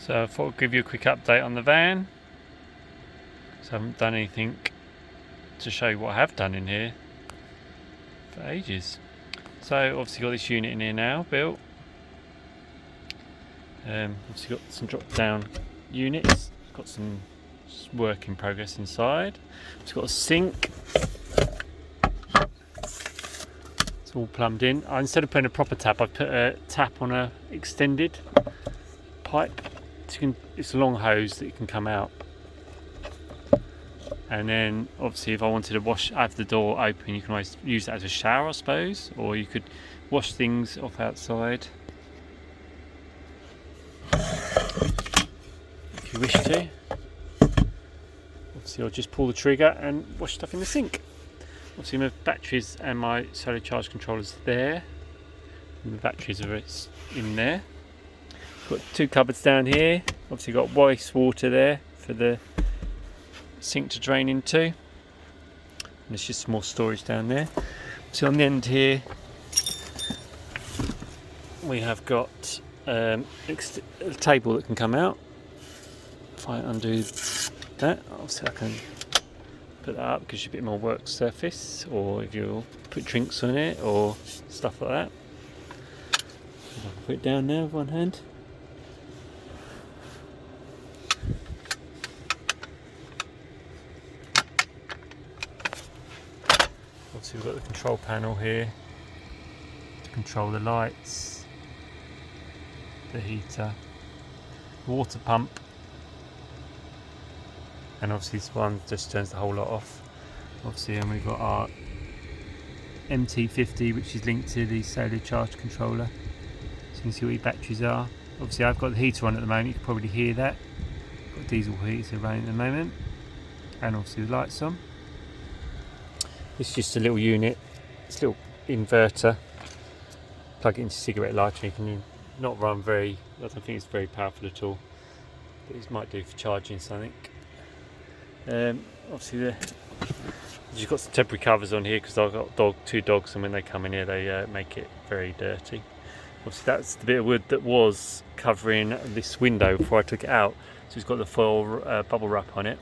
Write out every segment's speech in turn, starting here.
So I thought I'd give you a quick update on the van. So I haven't done anything to show you what I have done in here for ages. So obviously got this unit in here now built. Obviously got some drop down units, got some work in progress inside. It's got a sink. It's all plumbed in. Instead of putting a proper tap, I've put a tap on a extended pipe. It's a long hose that can come out. And then obviously if I wanted to have the door open, you can always use that as a shower, I suppose, or you could wash things off outside if you wish to. Obviously I'll just pull the trigger and wash stuff in the sink. Obviously my batteries and my solar charge controllers there. And the batteries are in there. Got two cupboards down here. Obviously got wastewater there for the sink to drain into. And there's just some more storage down there. So on the end here we have got a table that can come out. If I undo that, obviously I can put that up, gives you a bit more work surface, or if you put drinks on it or stuff like that. I'll put it down now with one hand. Obviously we've got the control panel here to control the lights, the heater, water pump, and obviously this one just turns the whole lot off. Obviously, and we've got our MT50, which is linked to the solar charge controller, so you can see what your batteries are. Obviously I've got the heater on at the moment, you can probably hear that. Got diesel heater running at the moment, and obviously the lights on. It's just a little unit, it's a little inverter. Plug it into a cigarette lighter, you can not run I don't think it's very powerful at all, but it might do for charging something. Obviously you've got some temporary covers on here because I've got two dogs, and when they come in here they make it very dirty. Obviously that's the bit of wood that was covering this window before I took it out, so it's got the foil bubble wrap on it.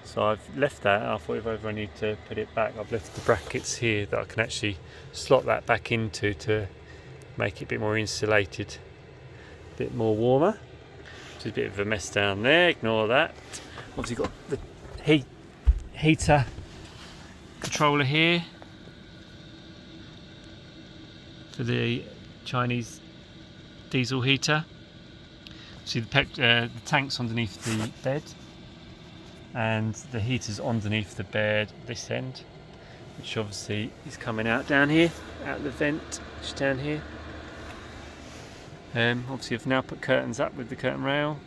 So I've left that. I thought if I ever need to put it back, I've left the brackets here that I can actually slot that back into to make it a bit more insulated, a bit more warmer. Just a bit of a mess down there, ignore that. Obviously got the heater controller here for the Chinese diesel heater. See the tank's underneath the bed, and the heater's underneath the bed this end, which obviously is coming out down here, out the vent, just down here. Obviously I've now put curtains up with the curtain rail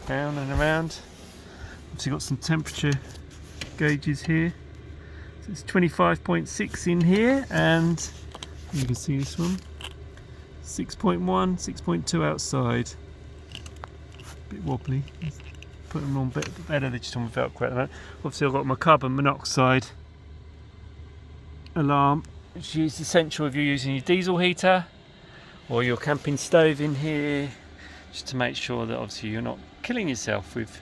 down and around. Obviously got some temperature gauges here. So it's 25.6 in here, and you can see this one, 6.1, 6.2 outside. Bit wobbly. Put them on a bit better, they're just on Velcro at the moment. Obviously I've got my carbon monoxide alarm, which is essential if you're using your diesel heater or your camping stove in here, just to make sure that obviously you're not killing yourself with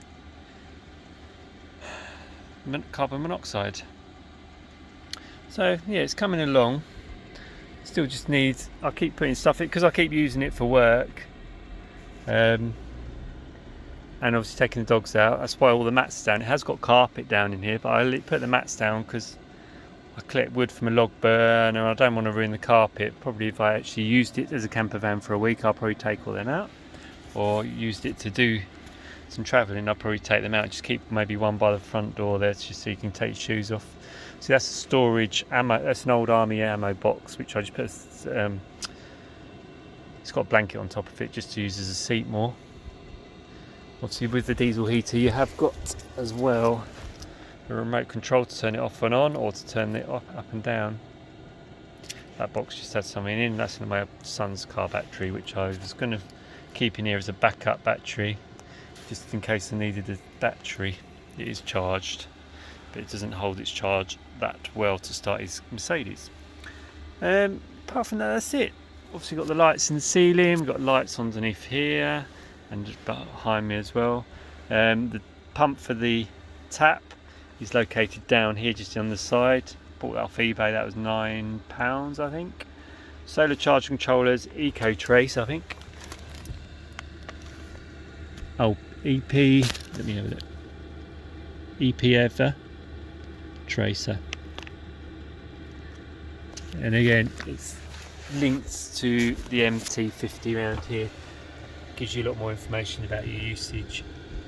carbon monoxide. So yeah, it's coming along. Still just needs, I keep putting stuff in because I keep using it for work, and obviously taking the dogs out. That's why all the mats down. It has got carpet down in here, but I put the mats down because I collect wood from a log burn and I don't want to ruin the carpet. Probably if I actually used it as a camper van for a week, I'll probably take all them out, or used it to do some travelling, I'll probably take them out. Just keep maybe one by the front door there, just so you can take your shoes off. So that's a storage ammo. That's an old army ammo box, which I just put. It's got a blanket on top of it, just to use as a seat more. Obviously, with the diesel heater, you have got as well a remote control to turn it off and on, or to turn it up and down. That box just had something in. That's in my son's car battery, which I was going to keep in here as a backup battery, just in case I needed a battery. It is charged, but it doesn't hold its charge that well to start his Mercedes. Apart from that, that's it. Obviously got the lights in the ceiling, we've got lights underneath here, and just behind me as well. The pump for the tap is located down here, just on the side. Bought that off eBay. That was £9, I think. Solar charge controllers, Eco Trace, I think. Oh, EP. Let me have a look. EPF tracer. And again, it's linked to the MT50 around here. Gives you a lot more information about your usage,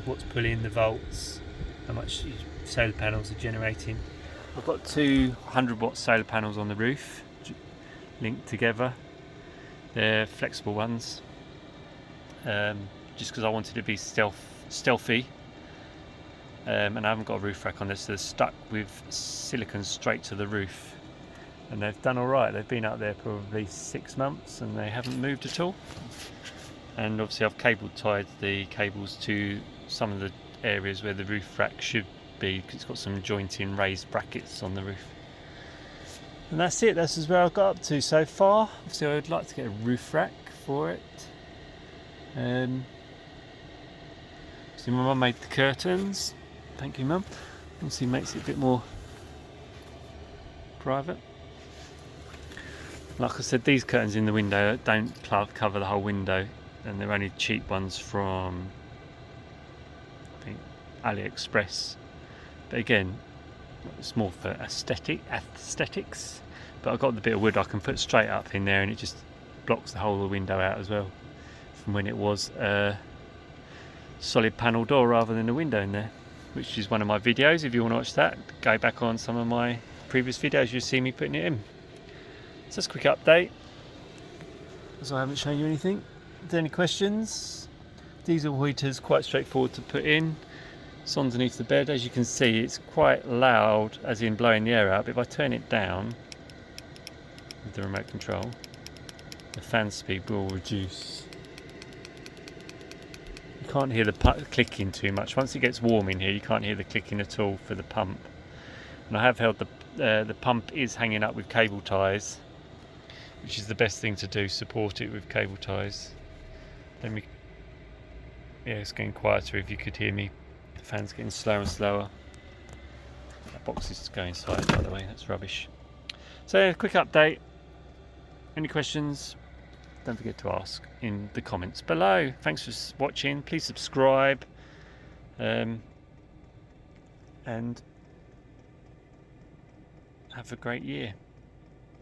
what's pulling the volts, how much solar panels are generating. I've got two 100-watt solar panels on the roof, linked together. They're flexible ones, just because I wanted to be stealthy. And I haven't got a roof rack on this, so they're stuck with silicone straight to the roof. And they've done alright. They've been up there probably 6 months and they haven't moved at all. And obviously I've cable tied the cables to some of the areas where the roof rack should be, because it's got some jointing raised brackets on the roof. And that's it. That's where I've got up to so far. Obviously I would like to get a roof rack for it. So my mum made the curtains. Thank you, Mum. Obviously makes it a bit more private. Like I said, these curtains in the window don't cover the whole window, and they're only cheap ones from, I think, AliExpress. But again, it's more for aesthetics. But I've got the bit of wood I can put straight up in there, and it just blocks the whole of the window out as well, from when it was a solid panel door rather than a window in there, which is one of my videos. If you want to watch that, go back on some of my previous videos, you'll see me putting it in. So that's a quick update, as I haven't shown you anything. If there are any questions, diesel heater's quite straightforward to put in. It's underneath the bed. As you can see, it's quite loud, as in blowing the air out. But if I turn it down with the remote control, the fan speed will reduce. You can't hear the clicking too much. Once it gets warm in here, you can't hear the clicking at all for the pump. And I have held the pump is hanging up with cable ties, which is the best thing to do, support it with cable ties. Yeah, it's getting quieter if you could hear me. The fan's getting slower and slower. That box is going inside, by the way, that's rubbish. So, quick update. Any questions? Don't forget to ask in the comments below. Thanks for watching. Please subscribe. And have a great year.